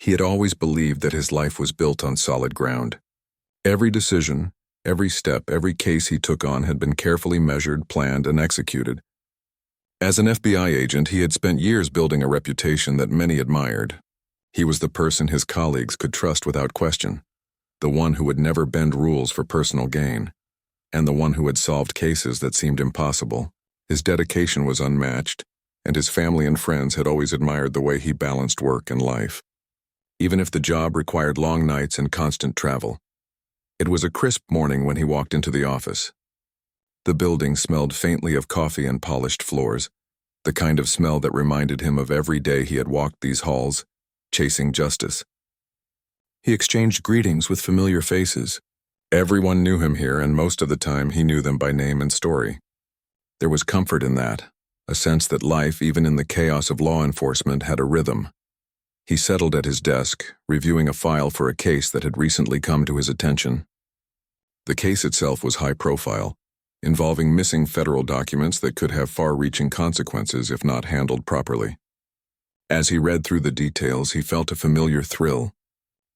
He had always believed that his life was built on solid ground. Every decision, every step, every case he took on had been carefully measured, planned, and executed. As an FBI agent, he had spent years building a reputation that many admired. He was the person his colleagues could trust without question, the one who would never bend rules for personal gain, and the one who had solved cases that seemed impossible. His dedication was unmatched, and his family and friends had always admired the way he balanced work and life, even if the job required long nights and constant travel. It was a crisp morning when he walked into the office. The building smelled faintly of coffee and polished floors, the kind of smell that reminded him of every day he had walked these halls, chasing justice. He exchanged greetings with familiar faces. Everyone knew him here, and most of the time he knew them by name and story. There was comfort in that, a sense that life, even in the chaos of law enforcement, had a rhythm. He settled at his desk, reviewing a file for a case that had recently come to his attention. The case itself was high profile, involving missing federal documents that could have far-reaching consequences if not handled properly. As he read through the details, he felt a familiar thrill.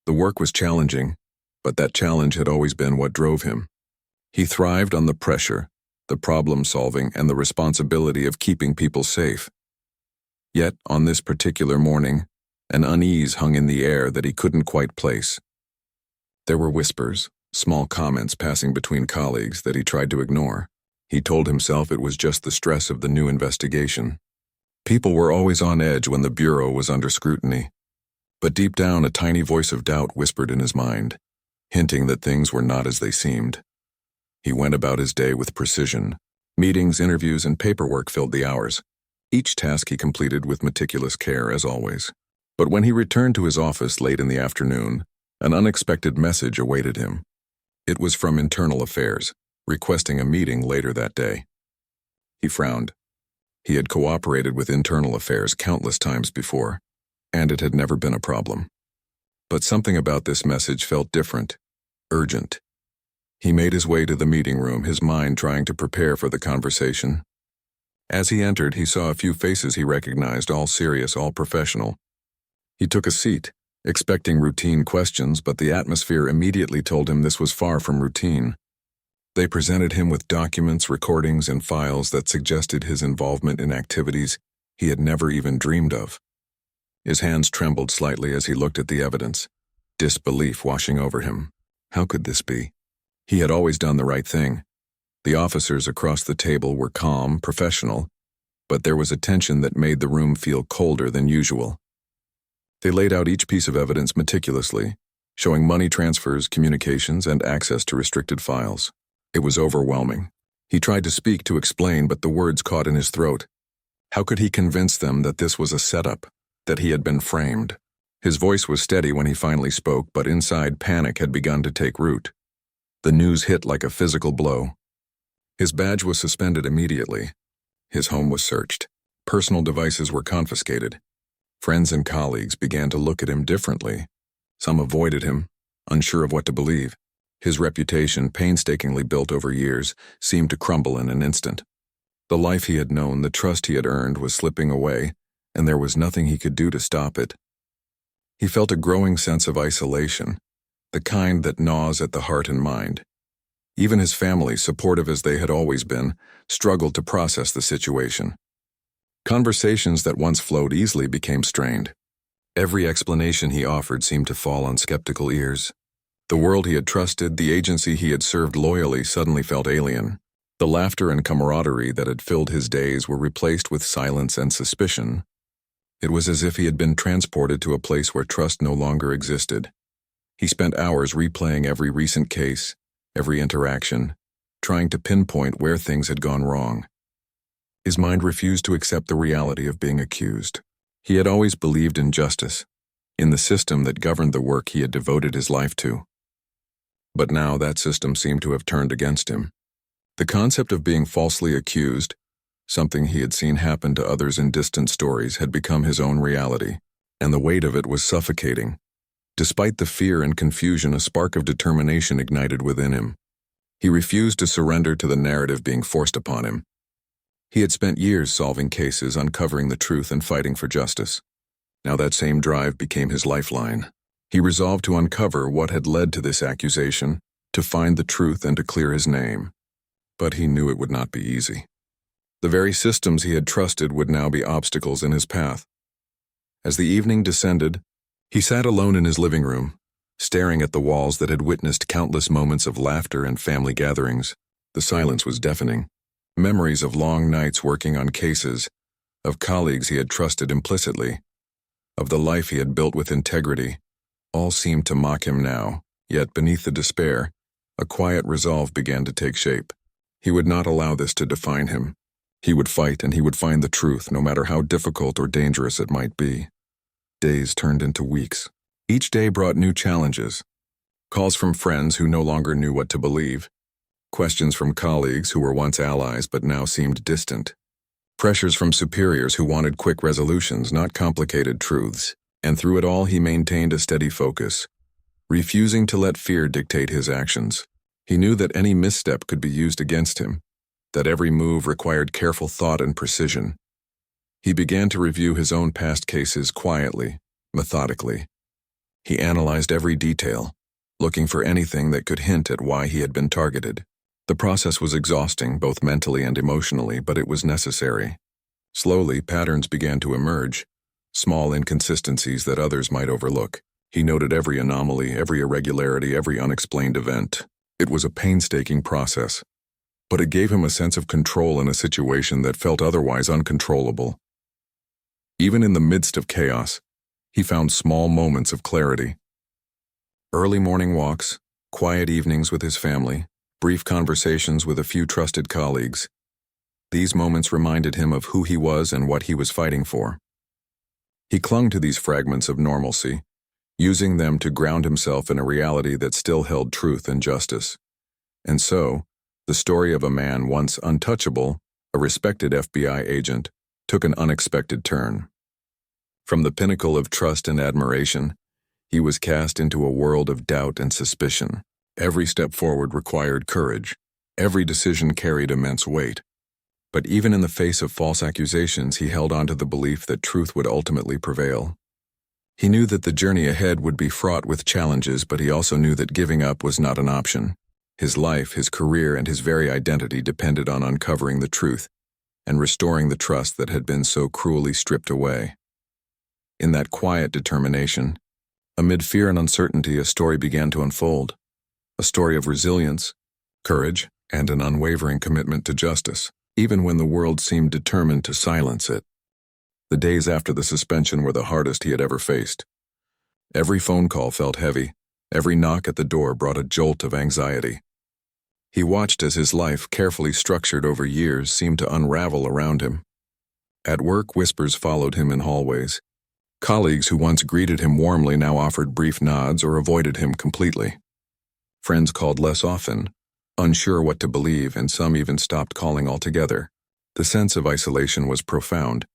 The work was challenging, but that challenge had always been what drove him. He thrived on the pressure, the problem-solving, and the responsibility of keeping people safe. Yet, on this particular morning, an unease hung in the air that he couldn't quite place. There were whispers, small comments passing between colleagues that he tried to ignore. He told himself it was just the stress of the new investigation. People were always on edge when the Bureau was under scrutiny. But deep down, a tiny voice of doubt whispered in his mind, hinting that things were not as they seemed. He went about his day with precision. Meetings, interviews, and paperwork filled the hours. Each task he completed with meticulous care, as always. But when he returned to his office late in the afternoon, an unexpected message awaited him. It was from Internal Affairs, requesting a meeting later that day. He frowned. He had cooperated with Internal Affairs countless times before, and it had never been a problem. But something about this message felt different, urgent. He made his way to the meeting room, his mind trying to prepare for the conversation. As he entered, he saw a few faces he recognized, all serious, all professional. He took a seat, expecting routine questions, but the atmosphere immediately told him this was far from routine. They presented him with documents, recordings, and files that suggested his involvement in activities he had never even dreamed of. His hands trembled slightly as he looked at the evidence, disbelief washing over him. How could this be? He had always done the right thing. The officers across the table were calm, professional, but there was a tension that made the room feel colder than usual. They laid out each piece of evidence meticulously, showing money transfers, communications, and access to restricted files. It was overwhelming. He tried to speak, to explain, but the words caught in his throat. How could he convince them that this was a setup, that he had been framed? His voice was steady when he finally spoke, but inside panic had begun to take root. The news hit like a physical blow. His badge was suspended immediately. His home was searched. Personal devices were confiscated. Friends and colleagues began to look at him differently. Some avoided him, unsure of what to believe. His reputation, painstakingly built over years, seemed to crumble in an instant. The life he had known, the trust he had earned, was slipping away, and there was nothing he could do to stop it. He felt a growing sense of isolation, the kind that gnaws at the heart and mind. Even his family, supportive as they had always been, struggled to process the situation. Conversations that once flowed easily became strained. Every explanation he offered seemed to fall on skeptical ears. The world he had trusted, the agency he had served loyally, suddenly felt alien. The laughter and camaraderie that had filled his days were replaced with silence and suspicion. It was as if he had been transported to a place where trust no longer existed. He spent hours replaying every recent case, every interaction, trying to pinpoint where things had gone wrong. His mind refused to accept the reality of being accused. He had always believed in justice, in the system that governed the work he had devoted his life to. But now that system seemed to have turned against him. The concept of being falsely accused, something he had seen happen to others in distant stories, had become his own reality, and the weight of it was suffocating. Despite the fear and confusion, a spark of determination ignited within him. He refused to surrender to the narrative being forced upon him. He had spent years solving cases, uncovering the truth, and fighting for justice. Now that same drive became his lifeline. He resolved to uncover what had led to this accusation, to find the truth and to clear his name. But he knew it would not be easy. The very systems he had trusted would now be obstacles in his path. As the evening descended, he sat alone in his living room, staring at the walls that had witnessed countless moments of laughter and family gatherings. The silence was deafening. Memories of long nights working on cases, of colleagues he had trusted implicitly, of the life he had built with integrity, all seemed to mock him now. Yet beneath the despair, a quiet resolve began to take shape. He would not allow this to define him. He would fight and he would find the truth, no matter how difficult or dangerous it might be. Days turned into weeks. Each day brought new challenges. Calls from friends who no longer knew what to believe. Questions from colleagues who were once allies but now seemed distant. Pressures from superiors who wanted quick resolutions, not complicated truths. And through it all he maintained a steady focus, refusing to let fear dictate his actions. He knew that any misstep could be used against him, that every move required careful thought and precision. He began to review his own past cases quietly, methodically. He analyzed every detail, looking for anything that could hint at why he had been targeted. The process was exhausting, both mentally and emotionally, but it was necessary. Slowly, patterns began to emerge, small inconsistencies that others might overlook. He noted every anomaly, every irregularity, every unexplained event. It was a painstaking process, but it gave him a sense of control in a situation that felt otherwise uncontrollable. Even in the midst of chaos, he found small moments of clarity. Early morning walks, quiet evenings with his family, brief conversations with a few trusted colleagues. These moments reminded him of who he was and what he was fighting for. He clung to these fragments of normalcy, using them to ground himself in a reality that still held truth and justice. And so, the story of a man once untouchable, a respected FBI agent, took an unexpected turn. From the pinnacle of trust and admiration, he was cast into a world of doubt and suspicion. Every step forward required courage. Every decision carried immense weight. But even in the face of false accusations, he held on to the belief that truth would ultimately prevail. He knew that the journey ahead would be fraught with challenges, but he also knew that giving up was not an option. His life, his career, and his very identity depended on uncovering the truth and restoring the trust that had been so cruelly stripped away. In that quiet determination, amid fear and uncertainty, a story began to unfold. A story of resilience, courage, and an unwavering commitment to justice, even when the world seemed determined to silence it. The days after the suspension were the hardest he had ever faced. Every phone call felt heavy. Every knock at the door brought a jolt of anxiety. He watched as his life, carefully structured over years, seemed to unravel around him. At work, whispers followed him in hallways. Colleagues who once greeted him warmly now offered brief nods or avoided him completely. Friends called less often, unsure what to believe, and some even stopped calling altogether. The sense of isolation was profound,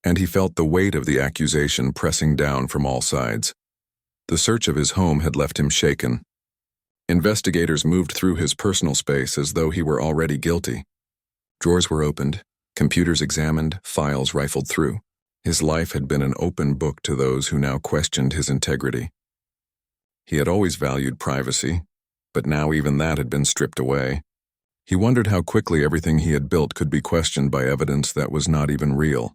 and he felt the weight of the accusation pressing down from all sides. The search of his home had left him shaken. Investigators moved through his personal space as though he were already guilty. Drawers were opened, computers examined, files rifled through. His life had been an open book to those who now questioned his integrity. He had always valued privacy, but now even that had been stripped away. He wondered how quickly everything he had built could be questioned by evidence that was not even real.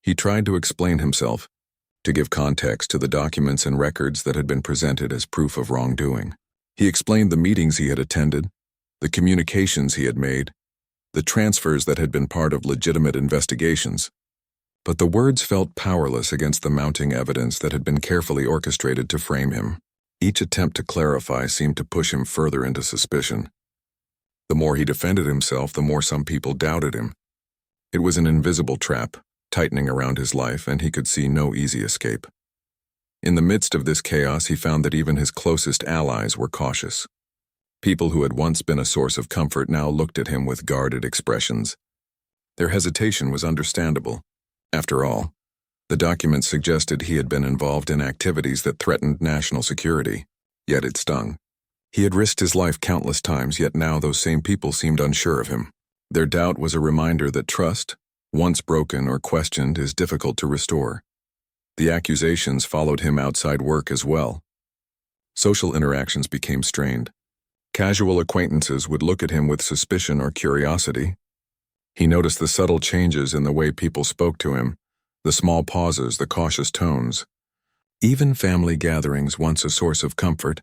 He tried to explain himself, to give context to the documents and records that had been presented as proof of wrongdoing. He explained the meetings he had attended, the communications he had made, the transfers that had been part of legitimate investigations. But the words felt powerless against the mounting evidence that had been carefully orchestrated to frame him. Each attempt to clarify seemed to push him further into suspicion. The more he defended himself, the more some people doubted him. It was an invisible trap, tightening around his life, and he could see no easy escape. In the midst of this chaos, he found that even his closest allies were cautious. People who had once been a source of comfort now looked at him with guarded expressions. Their hesitation was understandable. After all, the documents suggested he had been involved in activities that threatened national security, yet it stung. He had risked his life countless times, yet now those same people seemed unsure of him. Their doubt was a reminder that trust, once broken or questioned, is difficult to restore. The accusations followed him outside work as well. Social interactions became strained. Casual acquaintances would look at him with suspicion or curiosity. He noticed the subtle changes in the way people spoke to him, the small pauses, the cautious tones. Even family gatherings, once a source of comfort,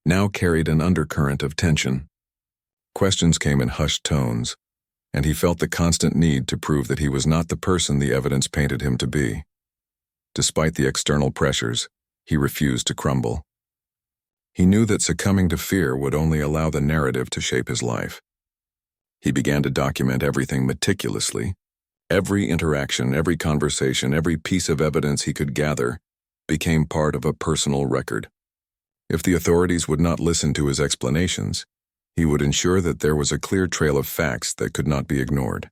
now carried an undercurrent of tension. Questions came in hushed tones, and he felt the constant need to prove that he was not the person the evidence painted him to be. Despite the external pressures, he refused to crumble. He knew that succumbing to fear would only allow the narrative to shape his life. He began to document everything meticulously. Every interaction, every conversation, every piece of evidence he could gather became part of a personal record. If the authorities would not listen to his explanations, he would ensure that there was a clear trail of facts that could not be ignored.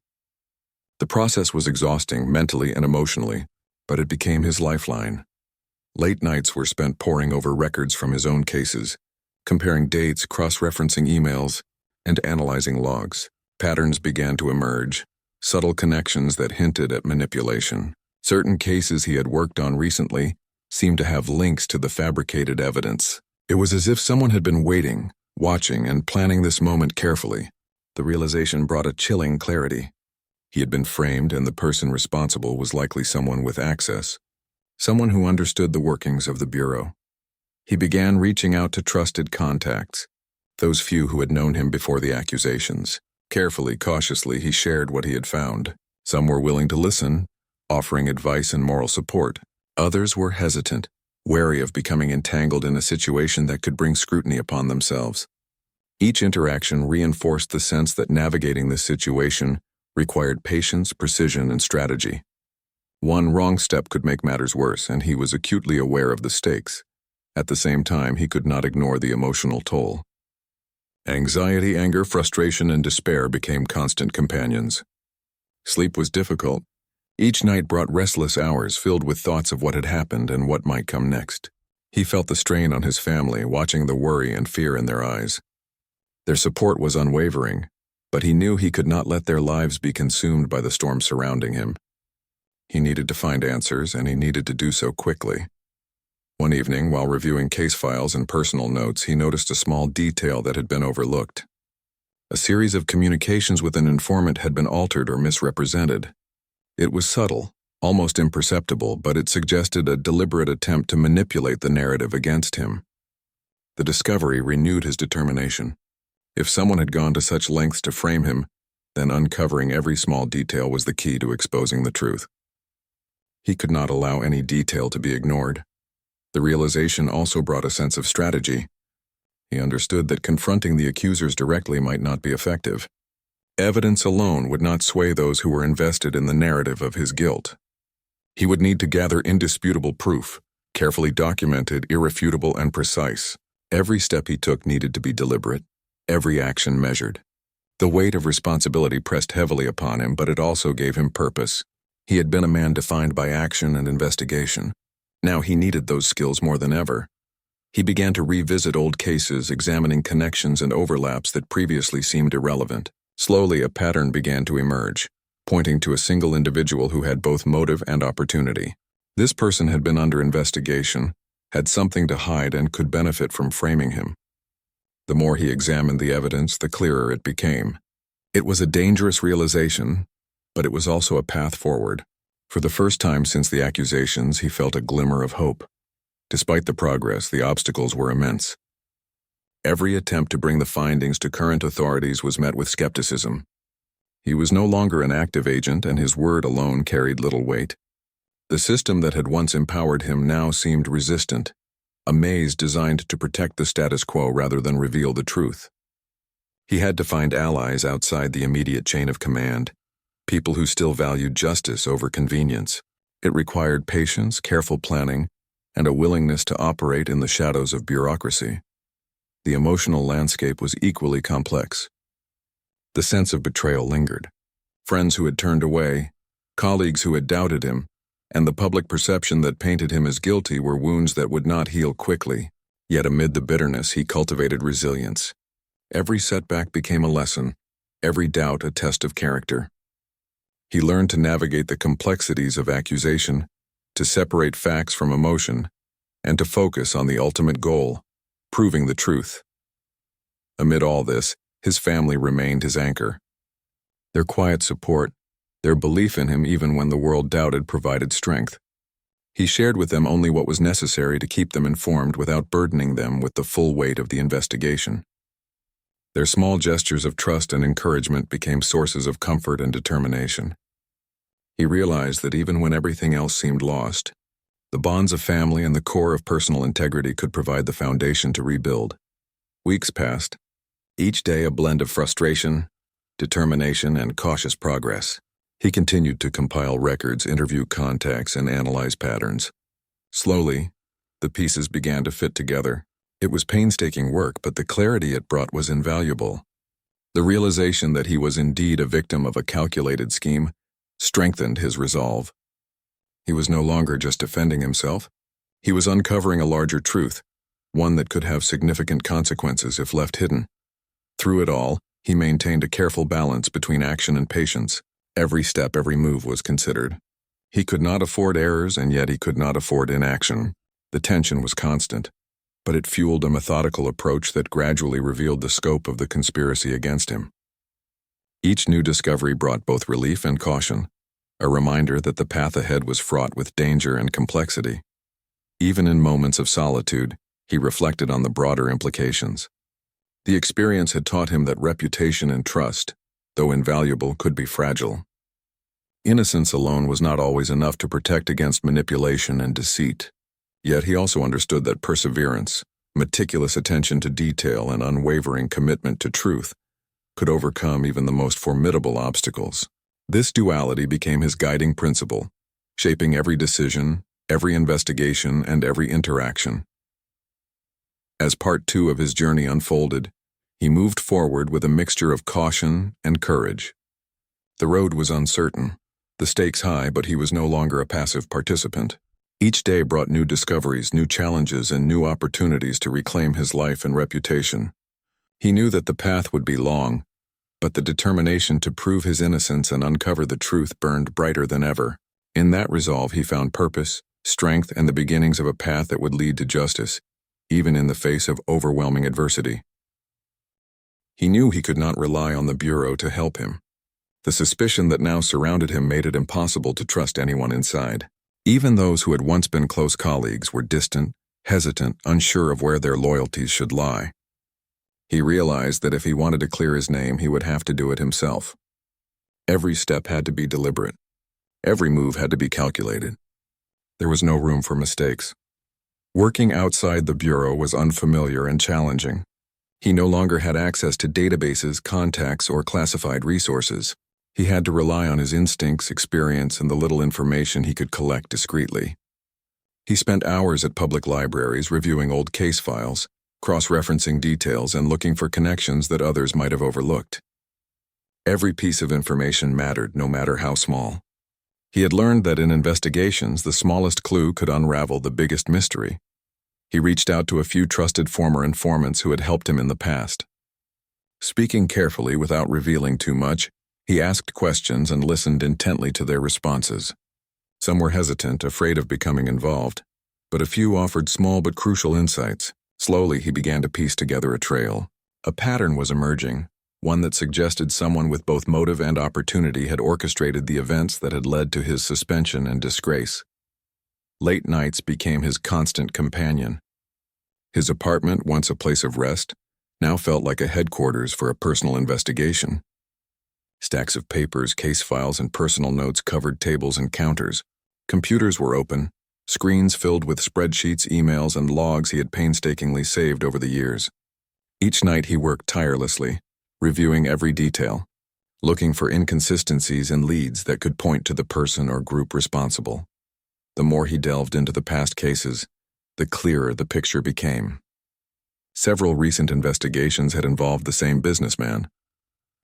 The process was exhausting mentally and emotionally, but it became his lifeline. Late nights were spent poring over records from his own cases, comparing dates, cross-referencing emails, and analyzing logs. Patterns began to emerge, subtle connections that hinted at manipulation. Certain cases he had worked on recently seemed to have links to the fabricated evidence. It was as if someone had been waiting, watching, and planning this moment carefully. The realization brought a chilling clarity. He had been framed, and the person responsible was likely someone with access, someone who understood the workings of the Bureau. He began reaching out to trusted contacts, those few who had known him before the accusations. Carefully, cautiously, he shared what he had found. Some were willing to listen, offering advice and moral support. Others were hesitant, wary of becoming entangled in a situation that could bring scrutiny upon themselves. Each interaction reinforced the sense that navigating this situation required patience, precision, and strategy. One wrong step could make matters worse, and he was acutely aware of the stakes. At the same time, he could not ignore the emotional toll. Anxiety, anger, frustration, and despair became constant companions. Sleep was difficult. Each night brought restless hours filled with thoughts of what had happened and what might come next. He felt the strain on his family, watching the worry and fear in their eyes. Their support was unwavering, but he knew he could not let their lives be consumed by the storm surrounding him. He needed to find answers, and he needed to do so quickly. One evening, while reviewing case files and personal notes, he noticed a small detail that had been overlooked. A series of communications with an informant had been altered or misrepresented. It was subtle, almost imperceptible, but it suggested a deliberate attempt to manipulate the narrative against him. The discovery renewed his determination. If someone had gone to such lengths to frame him, then uncovering every small detail was the key to exposing the truth. He could not allow any detail to be ignored. The realization also brought a sense of strategy. He understood that confronting the accusers directly might not be effective. Evidence alone would not sway those who were invested in the narrative of his guilt. He would need to gather indisputable proof, carefully documented, irrefutable, and precise. Every step he took needed to be deliberate, every action measured. The weight of responsibility pressed heavily upon him, but it also gave him purpose. He had been a man defined by action and investigation. Now he needed those skills more than ever. He began to revisit old cases, examining connections and overlaps that previously seemed irrelevant. Slowly, a pattern began to emerge, pointing to a single individual who had both motive and opportunity. This person had been under investigation, had something to hide, and could benefit from framing him. The more he examined the evidence, the clearer it became. It was a dangerous realization, but it was also a path forward. For the first time since the accusations, he felt a glimmer of hope. Despite the progress, the obstacles were immense. Every attempt to bring the findings to current authorities was met with skepticism. He was no longer an active agent, and his word alone carried little weight. The system that had once empowered him now seemed resistant, a maze designed to protect the status quo rather than reveal the truth. He had to find allies outside the immediate chain of command, people who still valued justice over convenience. It required patience, careful planning, and a willingness to operate in the shadows of bureaucracy. The emotional landscape was equally complex. The sense of betrayal lingered. Friends who had turned away, colleagues who had doubted him, and the public perception that painted him as guilty were wounds that would not heal quickly. Yet amid the bitterness, he cultivated resilience. Every setback became a lesson, every doubt a test of character. He learned to navigate the complexities of accusation, to separate facts from emotion, and to focus on the ultimate goal, proving the truth. Amid all this, his family remained his anchor. Their quiet support, their belief in him even when the world doubted, provided strength. He shared with them only what was necessary to keep them informed without burdening them with the full weight of the investigation. Their small gestures of trust and encouragement became sources of comfort and determination. He realized that even when everything else seemed lost, the bonds of family and the core of personal integrity could provide the foundation to rebuild. Weeks passed, each day a blend of frustration, determination, and cautious progress. He continued to compile records, interview contacts, and analyze patterns. Slowly, the pieces began to fit together. It was painstaking work, but the clarity it brought was invaluable. The realization that he was indeed a victim of a calculated scheme strengthened his resolve. He was no longer just defending himself. He was uncovering a larger truth, one that could have significant consequences if left hidden. Through it all, he maintained a careful balance between action and patience. Every step, every move was considered. He could not afford errors, and yet he could not afford inaction. The tension was constant, but it fueled a methodical approach that gradually revealed the scope of the conspiracy against him. Each new discovery brought both relief and caution, a reminder that the path ahead was fraught with danger and complexity. Even in moments of solitude, he reflected on the broader implications. The experience had taught him that reputation and trust, though invaluable, could be fragile. Innocence alone was not always enough to protect against manipulation and deceit. Yet he also understood that perseverance, meticulous attention to detail, and unwavering commitment to truth could overcome even the most formidable obstacles. This duality became his guiding principle, shaping every decision, every investigation, and every interaction. As part 2 of his journey unfolded, he moved forward with a mixture of caution and courage. The road was uncertain, the stakes high, but he was no longer a passive participant. Each day brought new discoveries, new challenges, and new opportunities to reclaim his life and reputation. He knew that the path would be long, but the determination to prove his innocence and uncover the truth burned brighter than ever. In that resolve he found purpose, strength, and the beginnings of a path that would lead to justice, even in the face of overwhelming adversity. He knew he could not rely on the Bureau to help him. The suspicion that now surrounded him made it impossible to trust anyone inside. Even those who had once been close colleagues were distant, hesitant, unsure of where their loyalties should lie. He realized that if he wanted to clear his name, he would have to do it himself. Every step had to be deliberate. Every move had to be calculated. There was no room for mistakes. Working outside the Bureau was unfamiliar and challenging. He no longer had access to databases, contacts, or classified resources. He had to rely on his instincts, experience, and the little information he could collect discreetly. He spent hours at public libraries reviewing old case files, cross-referencing details, and looking for connections that others might have overlooked. Every piece of information mattered, no matter how small. He had learned that in investigations, the smallest clue could unravel the biggest mystery. He reached out to a few trusted former informants who had helped him in the past. Speaking carefully without revealing too much, he asked questions and listened intently to their responses. Some were hesitant, afraid of becoming involved, but a few offered small but crucial insights. Slowly, he began to piece together a trail. A pattern was emerging, one that suggested someone with both motive and opportunity had orchestrated the events that had led to his suspension and disgrace. Late nights became his constant companion. His apartment, once a place of rest, now felt like a headquarters for a personal investigation. Stacks of papers, case files, and personal notes covered tables and counters. Computers were open, screens filled with spreadsheets, emails, and logs he had painstakingly saved over the years. Each night he worked tirelessly, reviewing every detail, looking for inconsistencies and leads that could point to the person or group responsible. The more he delved into the past cases, the clearer the picture became. Several recent investigations had involved the same businessman,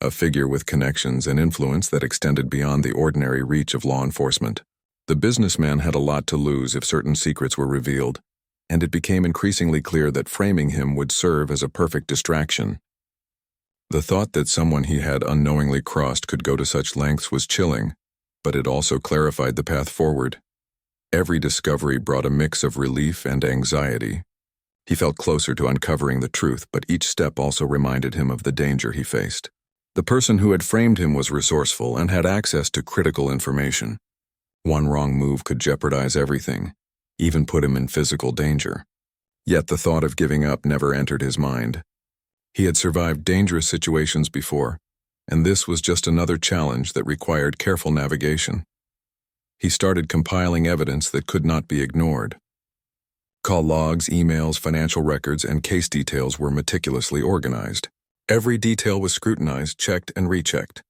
a figure with connections and influence that extended beyond the ordinary reach of law enforcement. The businessman had a lot to lose if certain secrets were revealed, and it became increasingly clear that framing him would serve as a perfect distraction. The thought that someone he had unknowingly crossed could go to such lengths was chilling, but it also clarified the path forward. Every discovery brought a mix of relief and anxiety. He felt closer to uncovering the truth, but each step also reminded him of the danger he faced. The person who had framed him was resourceful and had access to critical information. One wrong move could jeopardize everything, even put him in physical danger. Yet the thought of giving up never entered his mind. He had survived dangerous situations before, and this was just another challenge that required careful navigation. He started compiling evidence that could not be ignored. Call logs, emails, financial records, and case details were meticulously organized. Every detail was scrutinized, checked, and rechecked.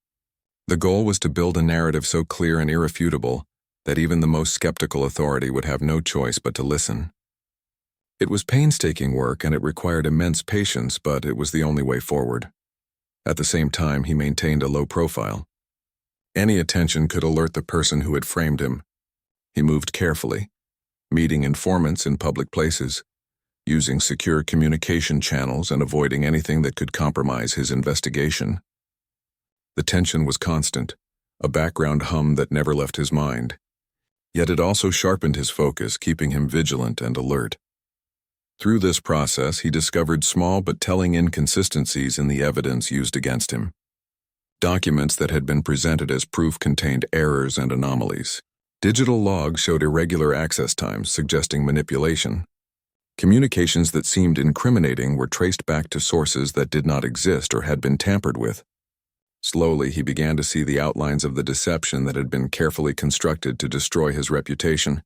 The goal was to build a narrative so clear and irrefutable that even the most skeptical authority would have no choice but to listen. It was painstaking work and it required immense patience, but it was the only way forward. At the same time, he maintained a low profile. Any attention could alert the person who had framed him. He moved carefully, meeting informants in public places, using secure communication channels and avoiding anything that could compromise his investigation. The tension was constant, a background hum that never left his mind. Yet it also sharpened his focus, keeping him vigilant and alert. Through this process, he discovered small but telling inconsistencies in the evidence used against him. Documents that had been presented as proof contained errors and anomalies. Digital logs showed irregular access times, suggesting manipulation. Communications that seemed incriminating were traced back to sources that did not exist or had been tampered with. Slowly, he began to see the outlines of the deception that had been carefully constructed to destroy his reputation.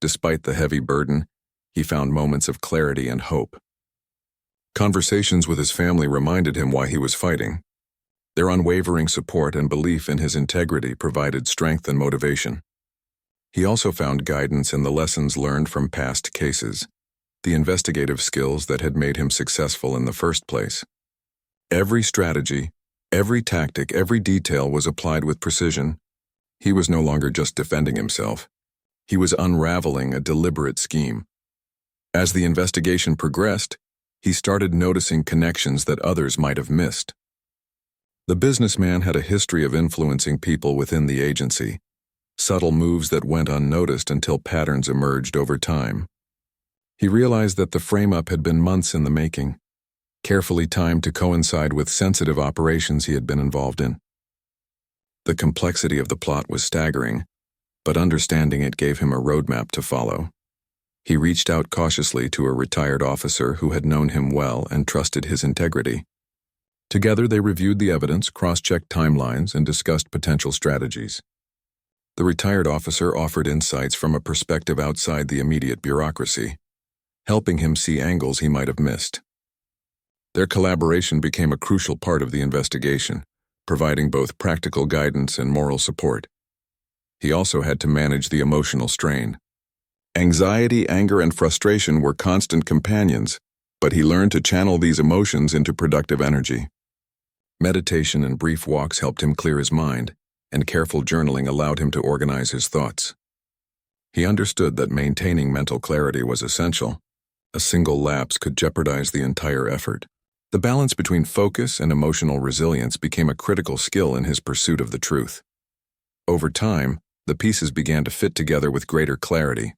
Despite the heavy burden, he found moments of clarity and hope. Conversations with his family reminded him why he was fighting. Their unwavering support and belief in his integrity provided strength and motivation. He also found guidance in the lessons learned from past cases, the investigative skills that had made him successful in the first place. Every strategy, every tactic, every detail was applied with precision. He was no longer just defending himself. He was unraveling a deliberate scheme. As the investigation progressed, he started noticing connections that others might have missed. The businessman had a history of influencing people within the agency, subtle moves that went unnoticed until patterns emerged over time. He realized that the frame-up had been months in the making, carefully timed to coincide with sensitive operations he had been involved in. The complexity of the plot was staggering, but understanding it gave him a roadmap to follow. He reached out cautiously to a retired officer who had known him well and trusted his integrity. Together they reviewed the evidence, cross-checked timelines, and discussed potential strategies. The retired officer offered insights from a perspective outside the immediate bureaucracy, helping him see angles he might have missed. Their collaboration became a crucial part of the investigation, providing both practical guidance and moral support. He also had to manage the emotional strain. Anxiety, anger, and frustration were constant companions, but he learned to channel these emotions into productive energy. Meditation and brief walks helped him clear his mind, and careful journaling allowed him to organize his thoughts. He understood that maintaining mental clarity was essential. A single lapse could jeopardize the entire effort. The balance between focus and emotional resilience became a critical skill in his pursuit of the truth. Over time, the pieces began to fit together with greater clarity.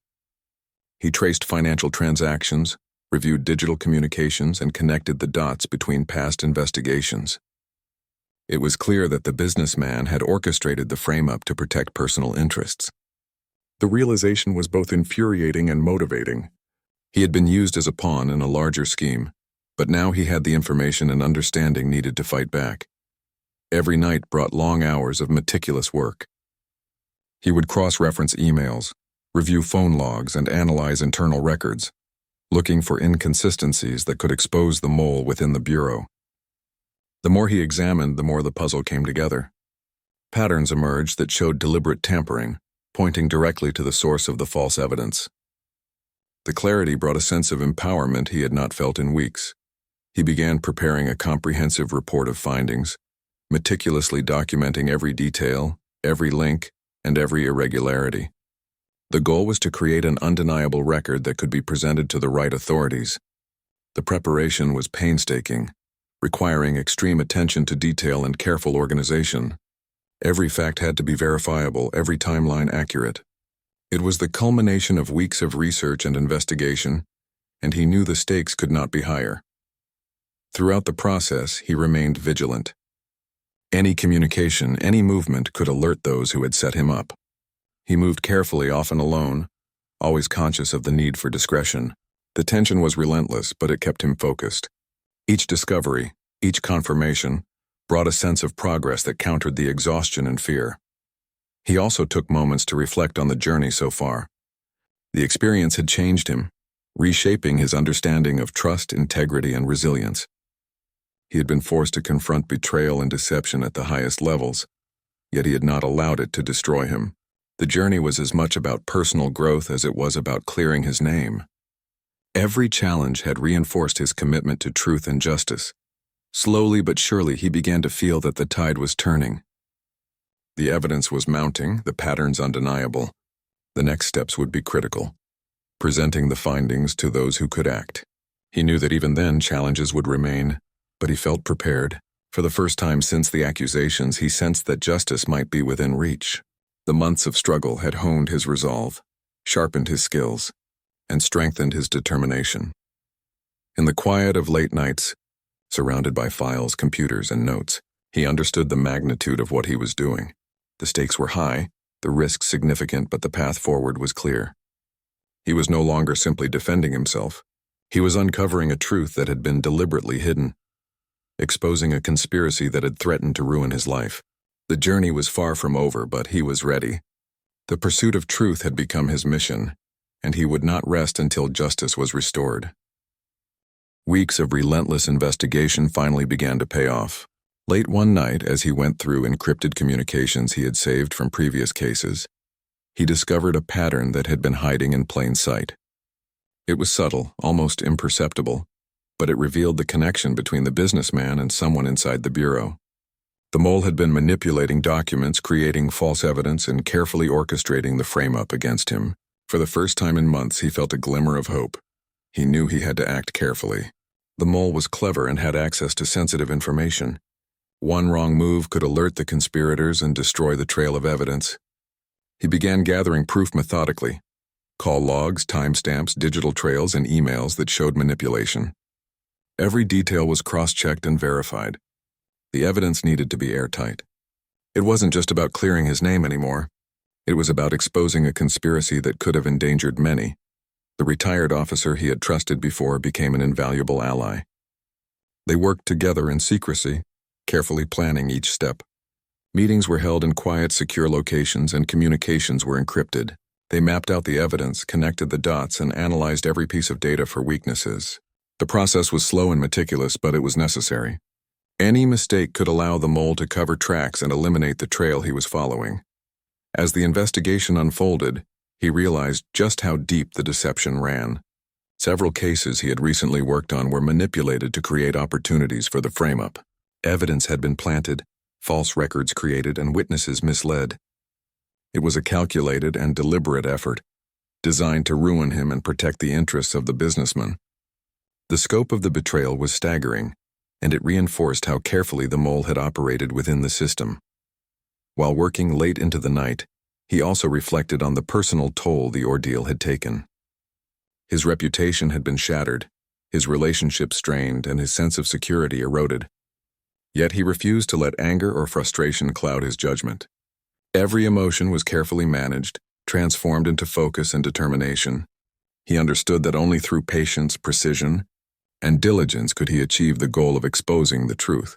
He traced financial transactions, reviewed digital communications, and connected the dots between past investigations. It was clear that the businessman had orchestrated the frame-up to protect personal interests. The realization was both infuriating and motivating. He had been used as a pawn in a larger scheme, but now he had the information and understanding needed to fight back. Every night brought long hours of meticulous work. He would cross-reference emails, review phone logs, and analyze internal records, looking for inconsistencies that could expose the mole within the bureau. The more he examined, the more the puzzle came together. Patterns emerged that showed deliberate tampering, pointing directly to the source of the false evidence. The clarity brought a sense of empowerment he had not felt in weeks. He began preparing a comprehensive report of findings, meticulously documenting every detail, every link, and every irregularity. The goal was to create an undeniable record that could be presented to the right authorities. The preparation was painstaking, requiring extreme attention to detail and careful organization. Every fact had to be verifiable, every timeline accurate. It was the culmination of weeks of research and investigation, and he knew the stakes could not be higher. Throughout the process, he remained vigilant. Any communication, any movement could alert those who had set him up. He moved carefully, often alone, always conscious of the need for discretion. The tension was relentless, but it kept him focused. Each discovery, each confirmation, brought a sense of progress that countered the exhaustion and fear. He also took moments to reflect on the journey so far. The experience had changed him, reshaping his understanding of trust, integrity, and resilience. He had been forced to confront betrayal and deception at the highest levels, yet he had not allowed it to destroy him. The journey was as much about personal growth as it was about clearing his name. Every challenge had reinforced his commitment to truth and justice. Slowly but surely, he began to feel that the tide was turning. The evidence was mounting, the patterns undeniable. The next steps would be critical, presenting the findings to those who could act. He knew that even then challenges would remain, but he felt prepared. For the first time since the accusations, he sensed that justice might be within reach. The months of struggle had honed his resolve, sharpened his skills, and strengthened his determination. In the quiet of late nights, surrounded by files, computers, and notes, he understood the magnitude of what he was doing. The stakes were high, the risks significant, but the path forward was clear. He was no longer simply defending himself. He was uncovering a truth that had been deliberately hidden, exposing a conspiracy that had threatened to ruin his life. The journey was far from over, but he was ready. The pursuit of truth had become his mission, and he would not rest until justice was restored. Weeks of relentless investigation finally began to pay off. Late one night, as he went through encrypted communications he had saved from previous cases, he discovered a pattern that had been hiding in plain sight. It was subtle, almost imperceptible, but it revealed the connection between the businessman and someone inside the bureau. The mole had been manipulating documents, creating false evidence, and carefully orchestrating the frame-up against him. For the first time in months, he felt a glimmer of hope. He knew he had to act carefully. The mole was clever and had access to sensitive information. One wrong move could alert the conspirators and destroy the trail of evidence. He began gathering proof methodically: call logs, timestamps, digital trails, and emails that showed manipulation. Every detail was cross-checked and verified. The evidence needed to be airtight. It wasn't just about clearing his name anymore. It was about exposing a conspiracy that could have endangered many. The retired officer he had trusted before became an invaluable ally. They worked together in secrecy, carefully planning each step. Meetings were held in quiet, secure locations, and communications were encrypted. They mapped out the evidence, connected the dots, and analyzed every piece of data for weaknesses. The process was slow and meticulous, but it was necessary. Any mistake could allow the mole to cover tracks and eliminate the trail he was following. As the investigation unfolded, he realized just how deep the deception ran. Several cases he had recently worked on were manipulated to create opportunities for the frame-up. Evidence had been planted, false records created, and witnesses misled. It was a calculated and deliberate effort, designed to ruin him and protect the interests of the businessman. The scope of the betrayal was staggering, and it reinforced how carefully the mole had operated within the system. While working late into the night, he also reflected on the personal toll the ordeal had taken. His reputation had been shattered, his relationships strained, and his sense of security eroded. Yet he refused to let anger or frustration cloud his judgment. Every emotion was carefully managed, transformed into focus and determination. He understood that only through patience, precision, and diligence could he achieve the goal of exposing the truth.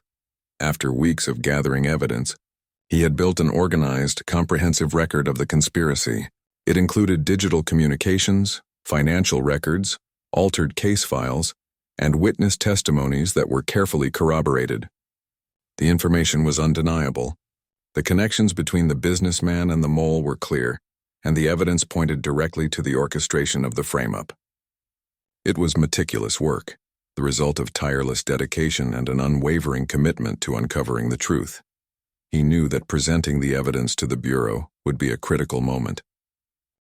After weeks of gathering evidence, he had built an organized, comprehensive record of the conspiracy. It included digital communications, financial records, altered case files, and witness testimonies that were carefully corroborated. The information was undeniable. The connections between the businessman and the mole were clear, and the evidence pointed directly to the orchestration of the frame-up. It was meticulous work, the result of tireless dedication and an unwavering commitment to uncovering the truth. He knew that presenting the evidence to the Bureau would be a critical moment.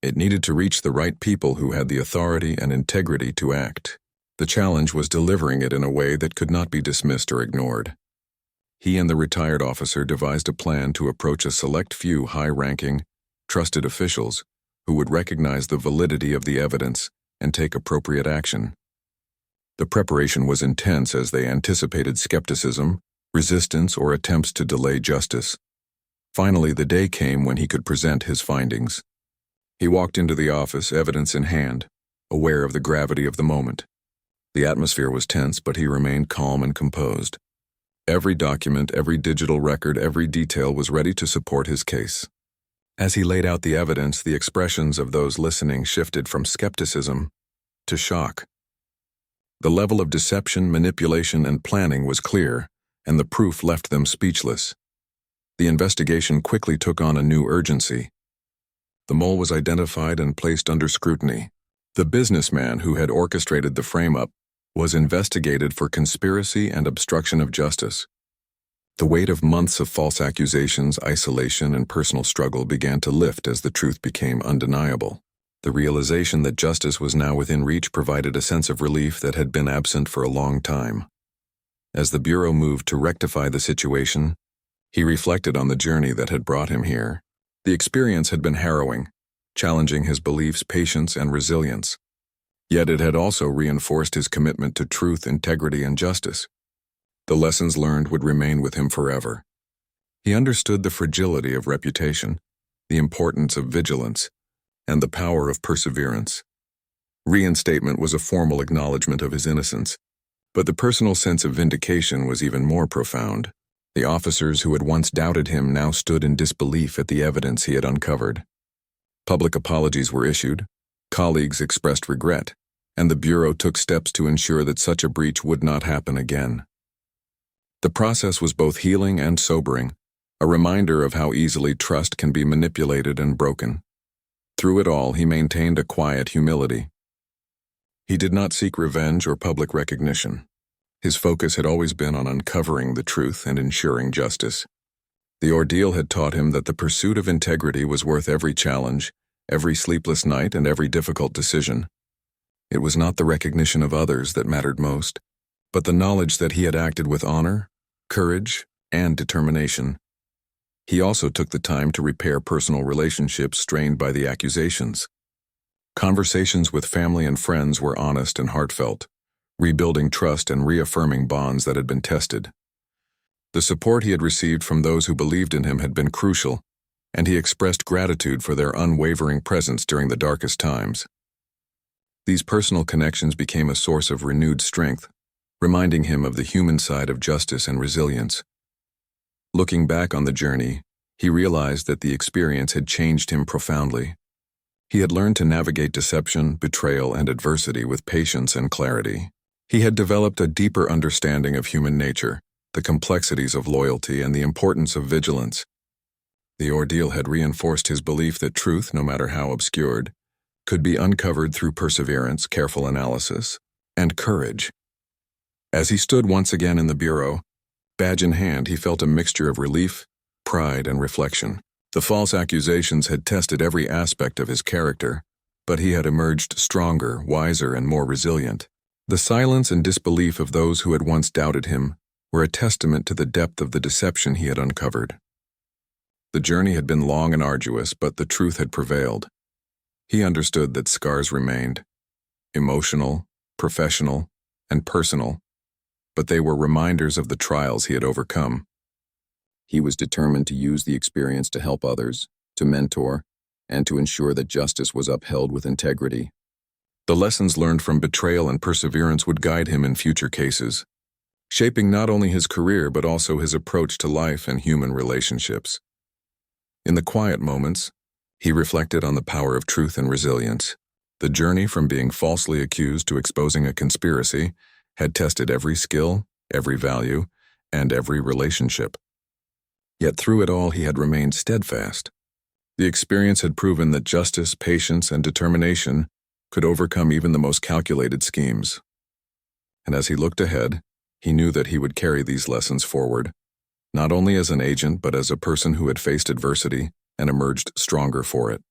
It needed to reach the right people who had the authority and integrity to act. The challenge was delivering it in a way that could not be dismissed or ignored. He and the retired officer devised a plan to approach a select few high-ranking, trusted officials who would recognize the validity of the evidence and take appropriate action. The preparation was intense as they anticipated skepticism, resistance, or attempts to delay justice. Finally, the day came when he could present his findings. He walked into the office, evidence in hand, aware of the gravity of the moment. The atmosphere was tense, but he remained calm and composed. Every document, every digital record, every detail was ready to support his case. As he laid out the evidence, the expressions of those listening shifted from skepticism to shock. The level of deception, manipulation, and planning was clear, and the proof left them speechless. The investigation quickly took on a new urgency. The mole was identified and placed under scrutiny. The businessman who had orchestrated the frame-up was investigated for conspiracy and obstruction of justice. The weight of months of false accusations, isolation, and personal struggle began to lift as the truth became undeniable. The realization that justice was now within reach provided a sense of relief that had been absent for a long time. As the Bureau moved to rectify the situation, he reflected on the journey that had brought him here. The experience had been harrowing, challenging his beliefs, patience, and resilience. Yet it had also reinforced his commitment to truth, integrity, and justice. The lessons learned would remain with him forever. He understood the fragility of reputation, the importance of vigilance, and the power of perseverance. Reinstatement was a formal acknowledgement of his innocence, but the personal sense of vindication was even more profound. The officers who had once doubted him now stood in disbelief at the evidence he had uncovered. Public apologies were issued, colleagues expressed regret, and the Bureau took steps to ensure that such a breach would not happen again. The process was both healing and sobering, a reminder of how easily trust can be manipulated and broken. Through it all, he maintained a quiet humility. He did not seek revenge or public recognition. His focus had always been on uncovering the truth and ensuring justice. The ordeal had taught him that the pursuit of integrity was worth every challenge, every sleepless night, and every difficult decision. It was not the recognition of others that mattered most, but the knowledge that he had acted with honor, courage, and determination. He also took the time to repair personal relationships strained by the accusations. Conversations with family and friends were honest and heartfelt, rebuilding trust and reaffirming bonds that had been tested. The support he had received from those who believed in him had been crucial, and he expressed gratitude for their unwavering presence during the darkest times. These personal connections became a source of renewed strength, reminding him of the human side of justice and resilience. Looking back on the journey, he realized that the experience had changed him profoundly. He had learned to navigate deception, betrayal, and adversity with patience and clarity. He had developed a deeper understanding of human nature, the complexities of loyalty, and the importance of vigilance. The ordeal had reinforced his belief that truth, no matter how obscured, could be uncovered through perseverance, careful analysis, and courage. As he stood once again in the Bureau, badge in hand, he felt a mixture of relief, pride, and reflection. The false accusations had tested every aspect of his character, but he had emerged stronger, wiser, and more resilient. The silence and disbelief of those who had once doubted him were a testament to the depth of the deception he had uncovered. The journey had been long and arduous, but the truth had prevailed. He understood that scars remained, emotional, professional, and personal, but they were reminders of the trials he had overcome. He was determined to use the experience to help others, to mentor, and to ensure that justice was upheld with integrity. The lessons learned from betrayal and perseverance would guide him in future cases, shaping not only his career but also his approach to life and human relationships. In the quiet moments, he reflected on the power of truth and resilience. The journey from being falsely accused to exposing a conspiracy had tested every skill, every value, and every relationship. Yet through it all, he had remained steadfast. The experience had proven that justice, patience, and determination could overcome even the most calculated schemes. And as he looked ahead, he knew that he would carry these lessons forward, not only as an agent but as a person who had faced adversity and emerged stronger for it.